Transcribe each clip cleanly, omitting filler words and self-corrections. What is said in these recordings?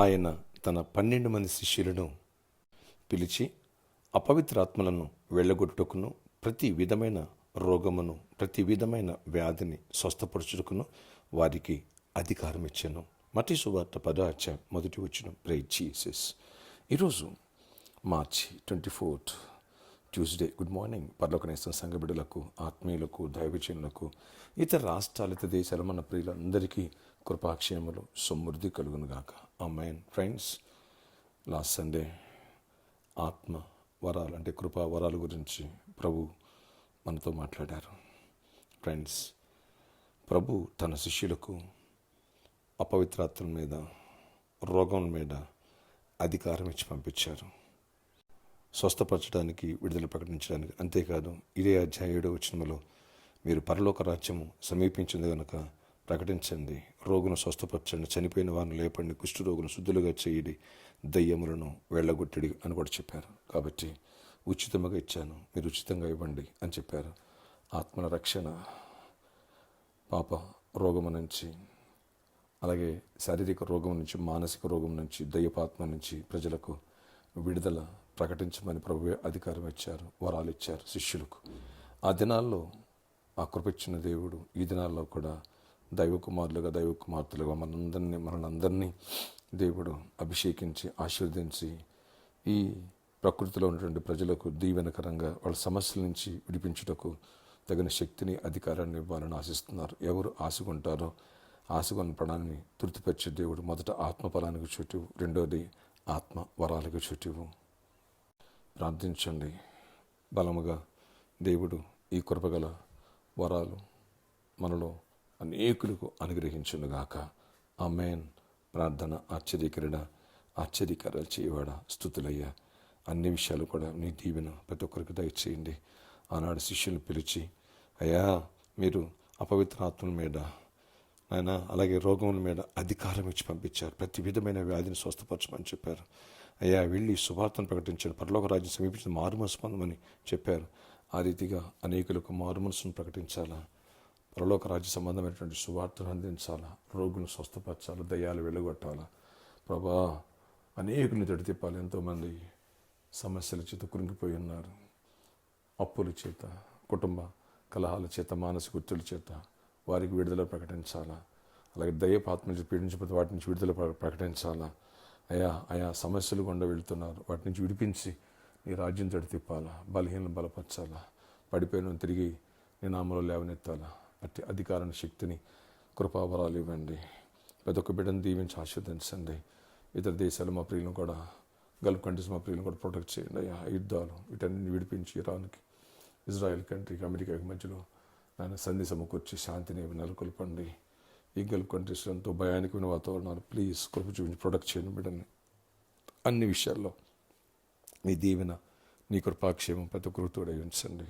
ఆయన తన 12 మంది శిష్యులను పిలిచి అపవిత్రాత్మలను వెళ్ళగొట్టుటకును, ప్రతి విధమైన రోగమును, ప్రతి విధమైన వ్యాధిని స్వస్థపరచుటకును వారికి అధికారం ఇచ్చాను. మత్తయి సువార్త 10వ అధ్యాయం 1వ వచనం. Praise Jesus. ఈరోజు మార్చి 24 ట్యూస్డే. గుడ్ మార్నింగ్ పరలోకనేస్తున్న సంఘ బిడ్డలకు, ఆత్మీయులకు, దైవజనులకు, ఇతర రాష్ట్రాలు, ఇతర దేశాల మన ప్రియులందరికీ కృపాక్షేమలు సమృద్ధి కలుగును గాక. ఆమేన్. ఫ్రెండ్స్, లాస్ట్ సండే ఆత్మ వరాలు అంటే కృపా వరాల గురించి ప్రభు మనతో మాట్లాడారు. ఫ్రెండ్స్, ప్రభు తన శిష్యులకు అపవిత్రాత్మల మీద, రోగం మీద అధికారం ఇచ్చి పంపించారు, స్వస్థపరచడానికి, విడుదల ప్రకటించడానికి. అంతేకాదు, ఇదే అధ్యాయం 7వ వచనంలో మీరు పరలోక రాజ్యము సమీపించింది కనుక ప్రకటించండి, రోగును స్వస్థపరచండి, చనిపోయిన వారిని లేపండి, కుష్ఠరోగును శుద్ధులుగా చేయండి, దయ్యములను వెళ్ళగొట్టడి అని కూడా చెప్పారు. కాబట్టి ఉచితంగా ఇచ్చాను, మీరు ఉచితంగా ఇవ్వండి అని చెప్పారు. ఆత్మల రక్షణ, పాప రోగము నుంచి, అలాగే శారీరక రోగం నుంచి, మానసిక రోగం నుంచి, దయ్యపాత్మ నుంచి ప్రజలకు విడుదల ప్రకటించమని ప్రభువే అధికారం ఇచ్చారు, వరాలు ఇచ్చారు శిష్యులకు. ఆ దినాల్లో ఆ కృపిచ్చిన దేవుడు ఈ దినాల్లో కూడా దైవకుమారులుగా, దైవకుమార్తెలుగా మనందరినీ దేవుడు అభిషేకించి ఆశీర్వదించి ఈ ప్రకృతిలో ఉన్నటువంటి ప్రజలకు దీవెనకరంగా వాళ్ళ సమస్యల నుంచి విడిపించుటకు తగిన శక్తిని, అధికారాన్ని ఇవ్వాలని ఆశిస్తున్నారు. ఎవరు ఆశగుంటారో ఆశగొన్న ప్రాణాన్ని తృప్తిపరిచే దేవుడు మొదట ఆత్మ ఫలానికి చుట్టూ, రెండోది ఆత్మ వరాలకు చుట్టూ. ప్రార్థించండి. బలముగా దేవుడు ఈ కృపగల వరాలు మనలో అనేకులకు అనుగ్రహించునుగాక. ఆమేన్. ప్రార్థన. ఆశ్చర్యకార్యాలు చేయవాడా, స్తుతులయ్యా. అన్ని విషయాలు కూడా నీ దీవెన ప్రతి ఒక్కరికి దయచేయండి. ఆనాడు శిష్యులను పిలిచి, అయ్యా మీరు అపవిత్ర ఆత్మల మీద, ఆయన అలాగే రోగముల మీద అధికారం ఇచ్చి పంపించారు, ప్రతి విధమైన వ్యాధిని స్వస్థపరచమని చెప్పారు. అయ్యా వెళ్ళి సువార్తను ప్రకటించారు, పరలోక రాజ్యం సమీపించిన మారుమనసు పొందమని చెప్పారు. ఆ రీతిగా అనేకులకు మారుమనసును ప్రకటించాలా, పరలోక రాజ్య సంబంధమైనటువంటి సువార్తను అందించాలా, రోగులను స్వస్థపరచాలా, దయ్యాలు వెళ్ళగొట్టాలా. ప్రభా, అనేకుని తడి తిప్పాలి. ఎంతోమంది సమస్యల చేత కురింగిపోయి ఉన్నారు. అప్పుల చేత, కుటుంబ కలహాల చేత, మానసిక ఒత్తిడి చేత వారికి విడుదల ప్రకటించాలా. అలాగే దయ్యపాత్మ నుంచి పీడించిపోతే వాటి నుంచి విడుదల ప్రకటించాలా. ఆయా సమస్యలు గుండా వెళుతున్నారు, వాటి నుంచి విడిపించి నీ రాజ్యం తడి తిప్పాలా, బలహీనను బలపరచాలా, పడిపోయిన తిరిగి నీ నామంలో లేవనెత్తాలా. అట్టి అధికారాన్ని, శక్తిని, కృపావరాలు ఇవ్వండి. ప్రతి ఒక్క బిడ్డను దీవించి ఆశీర్వదించండి. ఇతర దేశాలు మా ప్రియులను కూడా, గల్ఫ్ కంట్రీస్ మా ప్రియులను కూడా ప్రొటెక్ట్ చేయండి. యుద్ధాలు వీటన్ని విడిపించి ఇరాన్కి, ఇజ్రాయెల్ కంట్రీకి, అమెరికాకి మధ్యలో ఆయన సంధి సమకూర్చి శాంతిని నెలకొల్పండి. ఈ గల్ఫ్ కంట్రీస్ ఎంతో భయానికమైన వాతావరణాలు, ప్లీజ్ కృప చూపించి ప్రొటెక్ట్ చేయండి బిడ్డని. అన్ని విషయాల్లో మీ దీవెన, నీ కృపాక్షేమం ప్రతి ఒక్కరు తోడై ఉంచండి.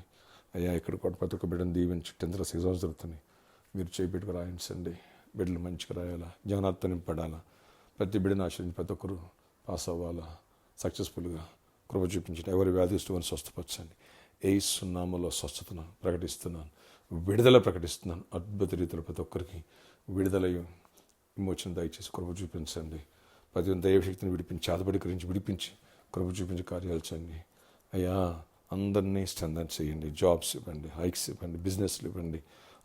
అయ్యా ఇక్కడ కూడా ప్రతి ఒక్క బిడ్డను దీవించి 10th క్లాస్ ఎగ్జామ్స్ జరుగుతున్నాయి, మీరు చేపెట్టుకు రాయించండి. బిడ్డలు మంచిగా రాయాలా, జ్ఞానాత్మ నింపడాలా, ప్రతి బిడ్డను ఆశ్రయించి ప్రతి ఒక్కరు పాస్ అవ్వాలా, సక్సెస్ఫుల్గా కృప చూపించండి. ఎవరి వ్యాధిస్తుని స్వస్థపరచండి. యేసు నామములో స్వస్థతను ప్రకటిస్తున్నాను, విడుదల ప్రకటిస్తున్నాను. అద్భుత రీతిలో ప్రతి ఒక్కరికి విడుదల విమోచన దయచేసి కృప చూపించండి. ప్రతి దైవశక్తిని విడిపించి, చేతబడి గురించి విడిపించి కృప చూపించి కార్యాలు చేయండి. అయ్యా అందరినీ స్ట్రెంథన్ చేయండి. జాబ్స్ ఇవ్వండి, హైక్స్ ఇవ్వండి, బిజినెస్లు ఇవ్వండి.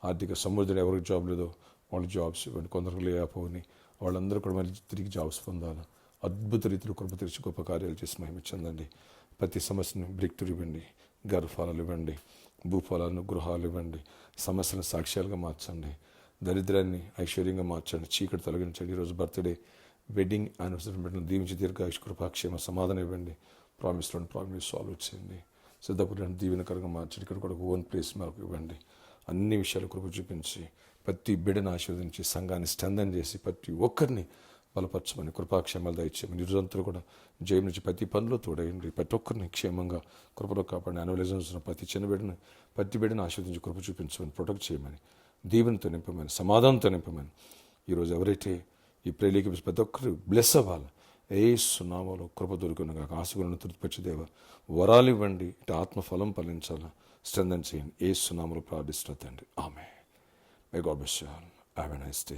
ఆర్థిక సమృద్ధిని ఎవరికి జాబ్ లేదో వాళ్ళు జాబ్స్ ఇవ్వండి. కొందరికి లేకపోని వాళ్ళందరూ కూడా మళ్ళీ తిరిగి జాబ్స్ పొందాలి. అద్భుత రీతిలో కృప తెరిచి గొప్ప కార్యాలు చేసి మహిమ చెందండి. ప్రతి సమస్యను బ్రేక్ ఇవ్వండి, గర్భఫలాలు ఇవ్వండి, భూఫలాలను, గృహాలు ఇవ్వండి. సమస్యలను సాక్ష్యాలుగా మార్చండి. దరిద్రాన్ని ఐశ్వర్యంగా మార్చండి. చీకటి తొలగించండి. ఈరోజు బర్త్డే, వెడ్డింగ్ యానివర్సరీ బిడ్డను దీవించి దీర్ఘాయుష్, కృపాక్షేమ, సమాధానం ఇవ్వండి. ప్రామిస్ సాల్వ్ చేయండి. సిద్ధపురాన్ని దీవెనకరంగా మార్చండి. ఇక్కడ కూడా ఓన్ ప్లేస్ మాకు ఇవ్వండి. అన్ని విషయాలు కృప చూపించి ప్రతి బిడ్డను ఆశీర్వదించి సంఘాన్ని స్ట్రెంథన్ చేసి ప్రతి ఒక్కరిని బలపరచమని, కృపాక్షేమాలు దయచేయమని. ఈరోజంతా కూడా జయం నుంచి ప్రతి పనిలో తోడయండి. ప్రతి ఒక్కరిని క్షేమంగా కృపలో కాపాడి, యాన్యువల్ ప్రతి చిన్న బిడ్డను, ప్రతి బిడ్డను ఆశీర్వదించి కృప చూపించమని, ప్రొటెక్ట్ చేయమని, దీవెనతో నింపమని, సమాధానంతో నింపమని. ఈరోజు ఎవరైతే ఈ ప్రేలికి ప్రతి ఒక్కరు బ్లెస్ అవ్వాలి. యేసు నామములో కృప దొరికినగా ఆశలను తృప్తిపరిచే దేవ వరాలు ఇవ్వండి. ఇటు ఆత్మఫలం ఫలించాలా, స్ట్రెంథన్ చేయండి. యేసు నామములో ప్రార్థిస్తున్న తండ్రి, ఆమేన్. May God bless you all. Have a nice day.